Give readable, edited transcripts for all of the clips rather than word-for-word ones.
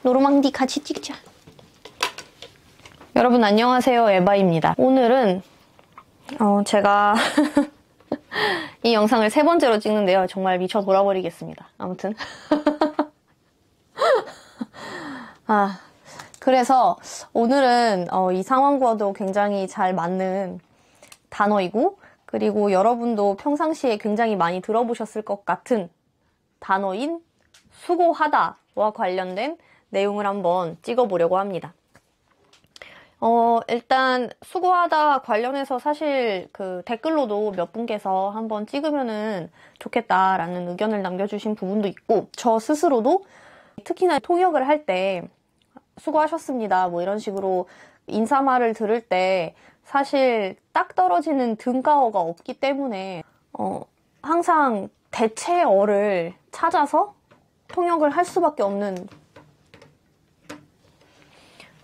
노르망디 같이 찍자. 여러분 안녕하세요, 에바입니다. 오늘은 제가 이 영상을 3번째로 찍는데요. 정말 미쳐 돌아버리겠습니다. 아무튼 그래서 오늘은 이 상황과도 굉장히 잘 맞는 단어이고, 그리고 여러분도 평상시에 굉장히 많이 들어보셨을 것 같은 단어인 수고하다와 관련된 내용을 한번 찍어보려고 합니다. 일단 수고하다 관련해서 사실 그 댓글로도 몇 분께서 한번 찍으면은 좋겠다라는 의견을 남겨주신 부분도 있고, 저 스스로도 특히나 통역을 할 때 수고하셨습니다 뭐 이런 식으로 인사말을 들을 때 사실 딱 떨어지는 등가어가 없기 때문에 항상 대체어를 찾아서 통역을 할 수밖에 없는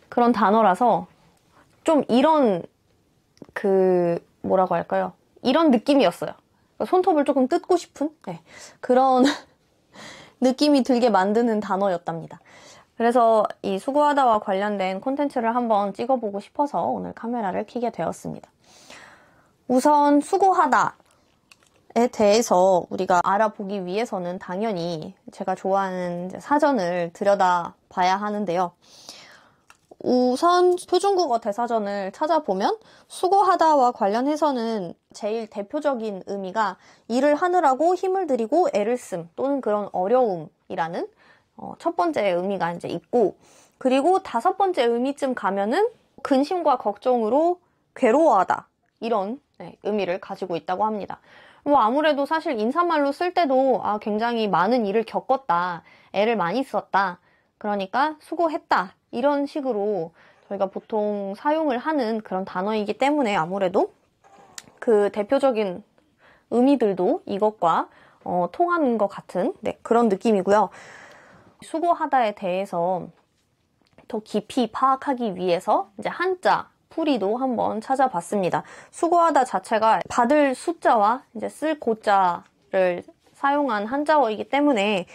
그런 단어라서 좀 이런 뭐라고 할까요? 이런 느낌이었어요. 손톱을 조금 뜯고 싶은 그런 느낌이 들게 만드는 단어였답니다. 그래서 이 수고하다와 관련된 콘텐츠를 한번 찍어보고 싶어서 오늘 카메라를 켜게 되었습니다. 우선 수고하다에 대해서 우리가 알아보기 위해서는 당연히 제가 좋아하는 사전을 들여다봐야 하는데요. 우선 표준국어 대사전을 찾아보면 수고하다와 관련해서는 제일 대표적인 의미가 일을 하느라고 힘을 들이고 애를 씀 또는 그런 어려움이라는 첫 번째 의미가 이제 있고, 그리고 5번째 의미쯤 가면은 근심과 걱정으로 괴로워하다 이런 의미를 가지고 있다고 합니다. 뭐 아무래도 사실 인사말로 쓸 때도 굉장히 많은 일을 겪었다, 애를 많이 썼다, 그러니까 수고했다 이런 식으로 저희가 보통 사용을 하는 그런 단어이기 때문에 아무래도 그 대표적인 의미들도 이것과 통하는 것 같은 그런 느낌이고요. 수고하다에 대해서 더 깊이 파악하기 위해서 이제 한자 풀이도 한번 찾아봤습니다. 수고하다 자체가 받을 숫자와 이제 쓸 고자를 사용한 한자어이기 때문에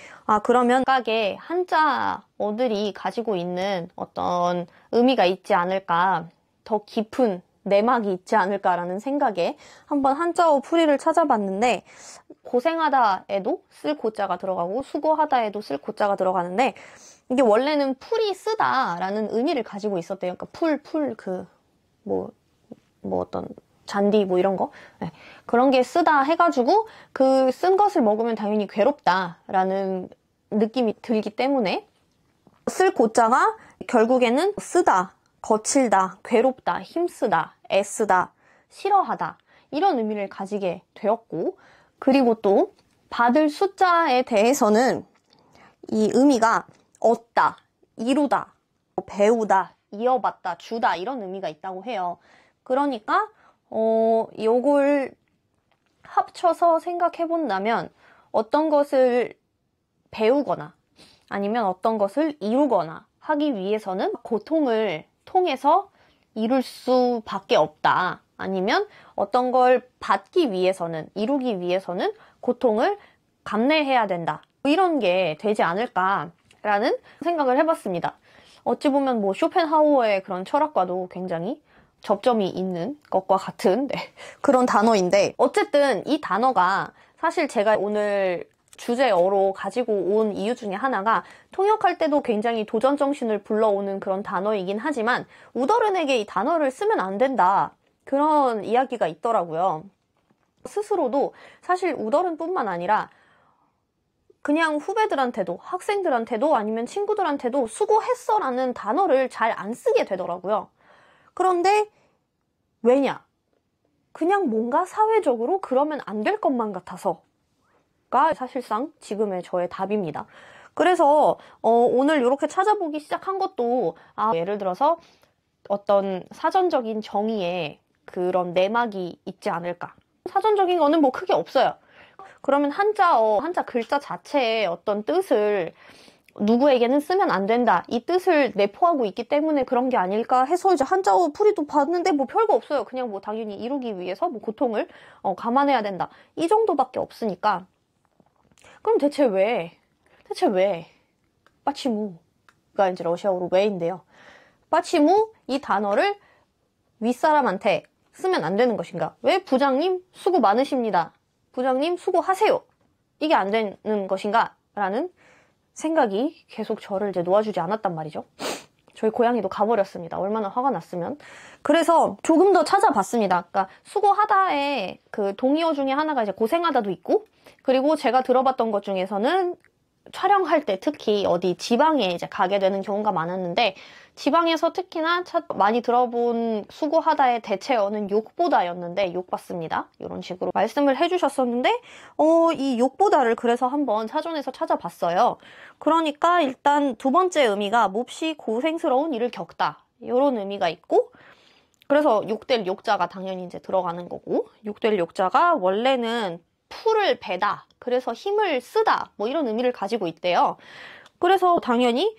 그러면 각각의 한자어들이 가지고 있는 어떤 의미가 있지 않을까, 더 깊은 내막이 있지 않을까라는 생각에 한번 한자어 풀이를 찾아봤는데, 고생하다에도 쓸 고자가 들어가고 수고하다에도 쓸 고자가 들어가는데, 이게 원래는 풀이 쓰다라는 의미를 가지고 있었대요. 그러니까 어떤 잔디 뭐 이런 거 그런 게 쓰다 해가지고 그 쓴 것을 먹으면 당연히 괴롭다라는 느낌이 들기 때문에 쓸 고자가 결국에는 쓰다, 거칠다, 괴롭다, 힘쓰다, 애쓰다, 싫어하다 이런 의미를 가지게 되었고, 그리고 또 받을 숫자에 대해서는 이 의미가 얻다, 이루다, 배우다, 이어받다, 주다 이런 의미가 있다고 해요. 그러니까 요걸 합쳐서 생각해 본다면 어떤 것을 배우거나 아니면 어떤 것을 이루거나 하기 위해서는 고통을 통해서 이룰 수밖에 없다. 아니면 어떤 걸 받기 위해서는, 이루기 위해서는 고통을 감내해야 된다. 이런 게 되지 않을까라는 생각을 해봤습니다. 어찌 보면 뭐 쇼펜하우어의 그런 철학과도 굉장히 접점이 있는 것과 같은 그런 단어인데, 어쨌든 이 단어가 사실 제가 오늘 주제어로 가지고 온 이유 중에 하나가 통역할 때도 굉장히 도전정신을 불러오는 그런 단어이긴 하지만 우더른에게 이 단어를 쓰면 안 된다 그런 이야기가 있더라고요. 스스로도 사실 우더른뿐만 아니라 그냥 후배들한테도, 학생들한테도, 아니면 친구들한테도 수고했어 라는 단어를 잘 안 쓰게 되더라고요. 그런데 왜냐? 그냥 뭔가 사회적으로 그러면 안 될 것만 같아서가 사실상 지금의 저의 답입니다. 그래서 오늘 이렇게 찾아보기 시작한 것도 예를 들어서 어떤 사전적인 정의에 그런 내막이 있지 않을까. 사전적인 거는 뭐 크게 없어요. 그러면 한자 글자 자체의 어떤 뜻을 누구에게는 쓰면 안 된다, 이 뜻을 내포하고 있기 때문에 그런 게 아닐까 해서 이제 한자어 풀이도 봤는데 뭐 별거 없어요. 그냥 뭐 당연히 이루기 위해서 뭐 고통을 감안해야 된다, 이 정도밖에 없으니까 그럼 대체 왜? 마치 뭐 무가 이제 러시아어로 왜인데요. 빠치무 이 단어를 윗사람한테 쓰면 안 되는 것인가? 왜 부장님 수고 많으십니다. 부장님 수고하세요. 이게 안 되는 것인가? 라는 생각이 계속 저를 이제 놓아주지 않았단 말이죠. 저희 고양이도 가버렸습니다. 얼마나 화가 났으면. 그래서 조금 더 찾아봤습니다. 그러니까 수고하다의 그 동의어 중에 하나가 이제 고생하다도 있고, 그리고 제가 들어봤던 것 중에서는 촬영할 때 특히 어디 지방에 이제 가게 되는 경우가 많았는데, 지방에서 특히나 많이 들어본 수고하다의 대체어는 욕보다였는데, 욕받습니다. 이런 식으로 말씀을 해주셨었는데, 이 욕보다를 그래서 한번 사전에서 찾아봤어요. 그러니까 일단 두 번째 의미가 몹시 고생스러운 일을 겪다. 이런 의미가 있고, 그래서 욕될 욕자가 당연히 이제 들어가는 거고, 욕될 욕자가 원래는 풀을 베다, 그래서 힘을 쓰다, 뭐 이런 의미를 가지고 있대요. 그래서 당연히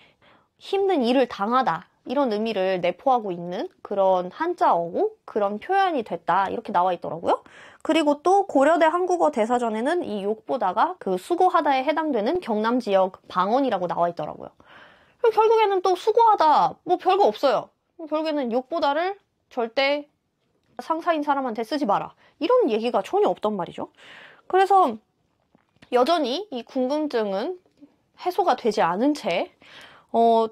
힘든 일을 당하다, 이런 의미를 내포하고 있는 그런 한자어고 그런 표현이 됐다, 이렇게 나와 있더라고요. 그리고 또 고려대 한국어 대사전에는 이 욕보다가 그 수고하다에 해당되는 경남 지역 방언이라고 나와 있더라고요. 결국에는 또 수고하다, 뭐 별거 없어요. 결국에는 욕보다를 절대 상사인 사람한테 쓰지 마라, 이런 얘기가 전혀 없단 말이죠. 그래서 여전히 이 궁금증은 해소가 되지 않은 채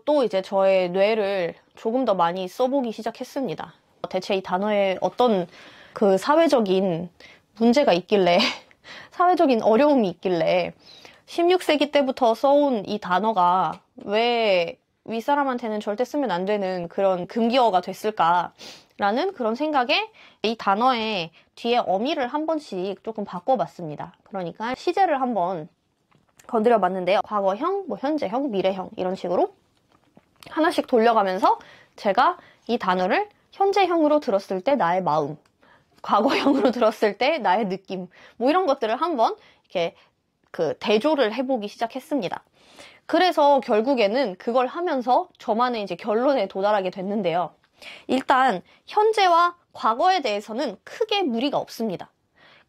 또 이제 저의 뇌를 조금 더 많이 써보기 시작했습니다. 대체 이 단어에 어떤 그 사회적인 문제가 있길래 사회적인 어려움이 있길래 16세기 때부터 써온 이 단어가 왜 윗사람한테는 절대 쓰면 안 되는 그런 금기어가 됐을까라는 그런 생각에 이 단어의 뒤에 어미를 한 번씩 조금 바꿔봤습니다. 그러니까 시제를 한번 건드려 봤는데요. 과거형, 뭐 현재형, 미래형 이런 식으로 하나씩 돌려가면서 제가 이 단어를 현재형으로 들었을 때 나의 마음, 과거형으로 들었을 때 나의 느낌, 뭐 이런 것들을 한번 이렇게 그 대조를 해보기 시작했습니다. 그래서 결국에는 그걸 하면서 저만의 이제 결론에 도달하게 됐는데요. 일단 현재와 과거에 대해서는 크게 무리가 없습니다.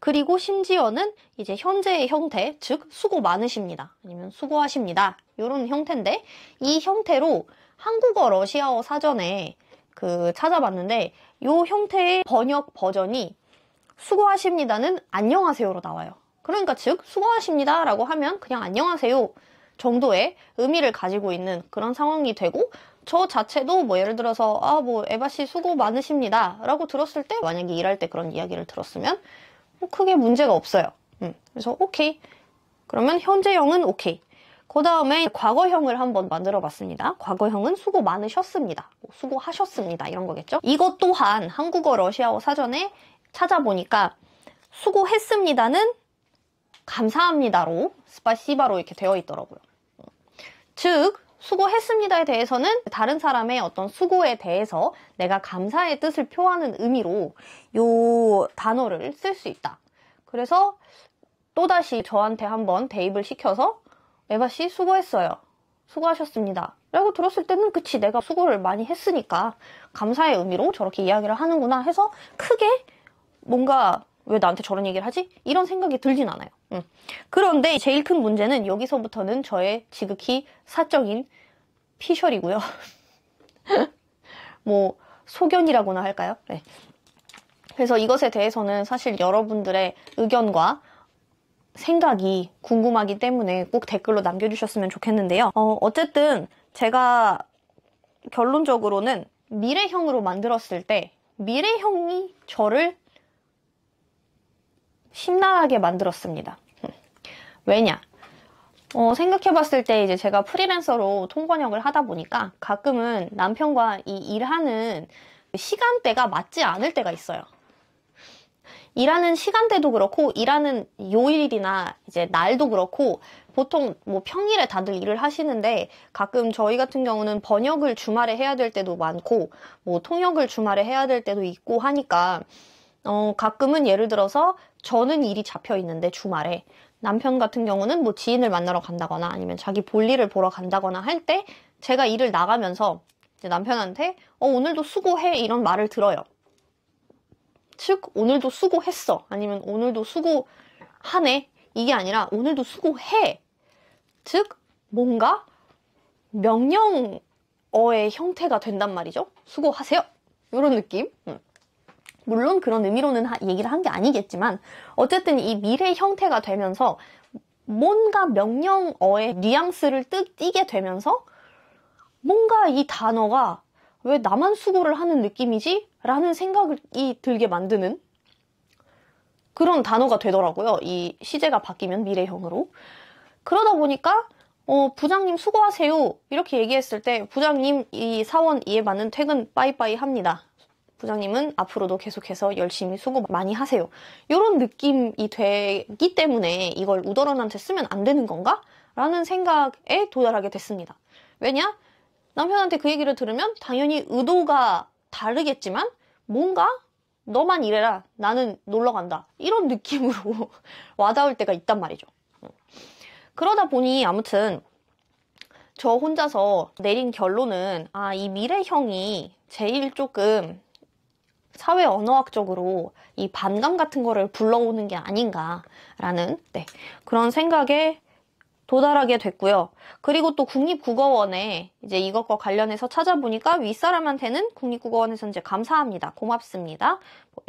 그리고 심지어는 이제 현재의 형태, 즉 수고 많으십니다, 아니면 수고하십니다, 이런 형태인데, 이 형태로 한국어 러시아어 사전에 그 찾아봤는데 이 형태의 번역 버전이 수고하십니다는 안녕하세요로 나와요. 그러니까 즉 수고하십니다 라고 하면 그냥 안녕하세요 정도의 의미를 가지고 있는 그런 상황이 되고, 저 자체도 뭐 예를 들어서 뭐 에바씨 수고 많으십니다 라고 들었을 때, 만약에 일할 때 그런 이야기를 들었으면 뭐 크게 문제가 없어요. 그래서 오케이. 그러면 현재형은 오케이. 그 다음에 과거형을 한번 만들어 봤습니다. 과거형은 수고 많으셨습니다, 뭐 수고하셨습니다, 이런 거겠죠. 이것 또한 한국어 러시아어 사전에 찾아보니까 수고했습니다는 감사합니다로, 스파시바로 이렇게 되어 있더라고요. 즉 수고했습니다에 대해서는 다른 사람의 어떤 수고에 대해서 내가 감사의 뜻을 표하는 의미로 이 단어를 쓸 수 있다. 그래서 또다시 저한테 한번 대입을 시켜서 에바씨 수고했어요, 수고하셨습니다 라고 들었을 때는 그치, 내가 수고를 많이 했으니까 감사의 의미로 저렇게 이야기를 하는구나 해서 크게 뭔가 왜 나한테 저런 얘기를 하지? 이런 생각이 들진 않아요. 그런데 제일 큰 문제는 여기서부터는 저의 지극히 사적인 피셜이고요. 뭐 소견이라고나 할까요? 네. 그래서 이것에 대해서는 사실 여러분들의 의견과 생각이 궁금하기 때문에 꼭 댓글로 남겨주셨으면 좋겠는데요. 어쨌든 제가 결론적으로는 미래형으로 만들었을 때 미래형이 저를 심란하게 만들었습니다. 왜냐? 생각해봤을 때 이제 제가 프리랜서로 통번역을 하다 보니까 가끔은 남편과 이 일하는 시간대가 맞지 않을 때가 있어요. 일하는 시간대도 그렇고 일하는 요일이나 이제 날도 그렇고, 보통 뭐 평일에 다들 일을 하시는데 가끔 저희 같은 경우는 번역을 주말에 해야 될 때도 많고 뭐 통역을 주말에 해야 될 때도 있고 하니까 가끔은 예를 들어서 저는 일이 잡혀 있는데 주말에 남편 같은 경우는 뭐 지인을 만나러 간다거나 아니면 자기 볼일을 보러 간다거나 할 때 제가 일을 나가면서 이제 남편한테 오늘도 수고해 이런 말을 들어요. 즉 오늘도 수고했어, 아니면 오늘도 수고하네, 이게 아니라 오늘도 수고해. 즉 뭔가 명령어의 형태가 된단 말이죠. 수고하세요. 이런 느낌. 물론 그런 의미로는 얘기를 한 게 아니겠지만 어쨌든 이 미래 형태가 되면서 뭔가 명령어의 뉘앙스를 띠게 되면서 뭔가 이 단어가 왜 나만 수고를 하는 느낌이지? 라는 생각이 들게 만드는 그런 단어가 되더라고요. 이 시제가 바뀌면 미래형으로. 그러다 보니까 부장님 수고하세요. 이렇게 얘기했을 때 부장님 이 사원 이에 맞는 퇴근 빠이빠이 합니다. 부장님은 앞으로도 계속해서 열심히 수고 많이 하세요. 이런 느낌이 되기 때문에 이걸 우더런한테 쓰면 안 되는 건가? 라는 생각에 도달하게 됐습니다. 왜냐? 남편한테 그 얘기를 들으면 당연히 의도가 다르겠지만 뭔가 너만 일해라. 나는 놀러 간다. 이런 느낌으로 와닿을 때가 있단 말이죠. 그러다 보니 아무튼 저 혼자서 내린 결론은 이 미래형이 제일 조금 사회 언어학적으로 이 반감 같은 거를 불러오는 게 아닌가라는 그런 생각에 도달하게 됐고요. 그리고 또 국립국어원에 이제 이것과 관련해서 찾아보니까 윗사람한테는 국립국어원에서 이제 감사합니다. 고맙습니다.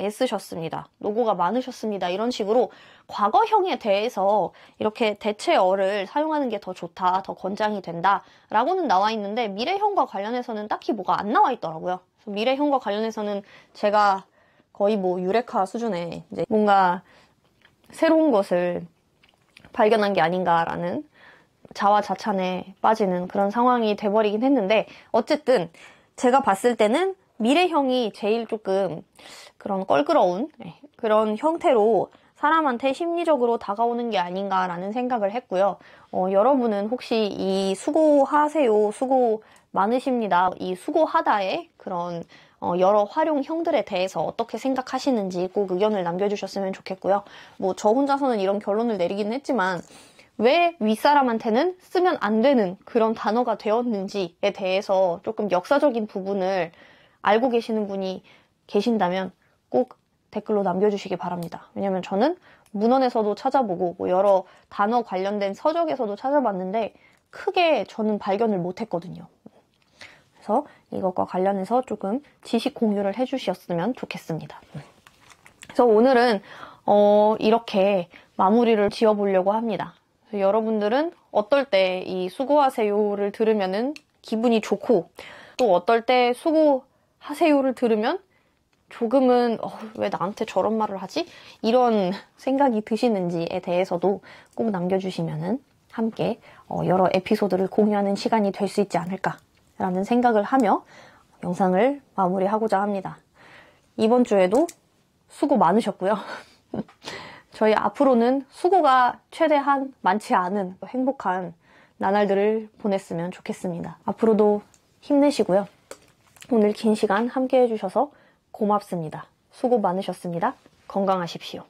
애쓰셨습니다. 노고가 많으셨습니다. 이런 식으로 과거형에 대해서 이렇게 대체어를 사용하는 게 더 좋다, 더 권장이 된다 라고는 나와 있는데 미래형과 관련해서는 딱히 뭐가 안 나와 있더라고요. 미래형과 관련해서는 제가 거의 뭐 유레카 수준의 이제 뭔가 새로운 것을 발견한 게 아닌가라는 자화자찬에 빠지는 그런 상황이 돼버리긴 했는데 어쨌든 제가 봤을 때는 미래형이 제일 조금 그런 껄끄러운 그런 형태로 사람한테 심리적으로 다가오는 게 아닌가라는 생각을 했고요. 여러분은 혹시 이 수고하세요, 수고 많으십니다, 이 수고하다의 그런 여러 활용형들에 대해서 어떻게 생각하시는지 꼭 의견을 남겨주셨으면 좋겠고요. 뭐 저 혼자서는 이런 결론을 내리기는 했지만 왜 윗사람한테는 쓰면 안 되는 그런 단어가 되었는지에 대해서 조금 역사적인 부분을 알고 계시는 분이 계신다면 꼭 댓글로 남겨주시기 바랍니다. 왜냐면 저는 문헌에서도 찾아보고 뭐 여러 단어 관련된 서적에서도 찾아봤는데 크게 저는 발견을 못했거든요. 그래서 이것과 관련해서 조금 지식 공유를 해주셨으면 좋겠습니다. 그래서 오늘은 이렇게 마무리를 지어보려고 합니다. 여러분들은 어떨 때 이 수고하세요를 들으면은 기분이 좋고 또 어떨 때 수고하세요를 들으면 조금은 왜 나한테 저런 말을 하지? 이런 생각이 드시는지에 대해서도 꼭 남겨주시면은 함께 여러 에피소드를 공유하는 시간이 될 수 있지 않을까라는 생각을 하며 영상을 마무리하고자 합니다. 이번 주에도 수고 많으셨고요. 저희 앞으로는 수고가 최대한 많지 않은 행복한 나날들을 보냈으면 좋겠습니다. 앞으로도 힘내시고요. 오늘 긴 시간 함께 해주셔서 고맙습니다. 수고 많으셨습니다. 건강하십시오.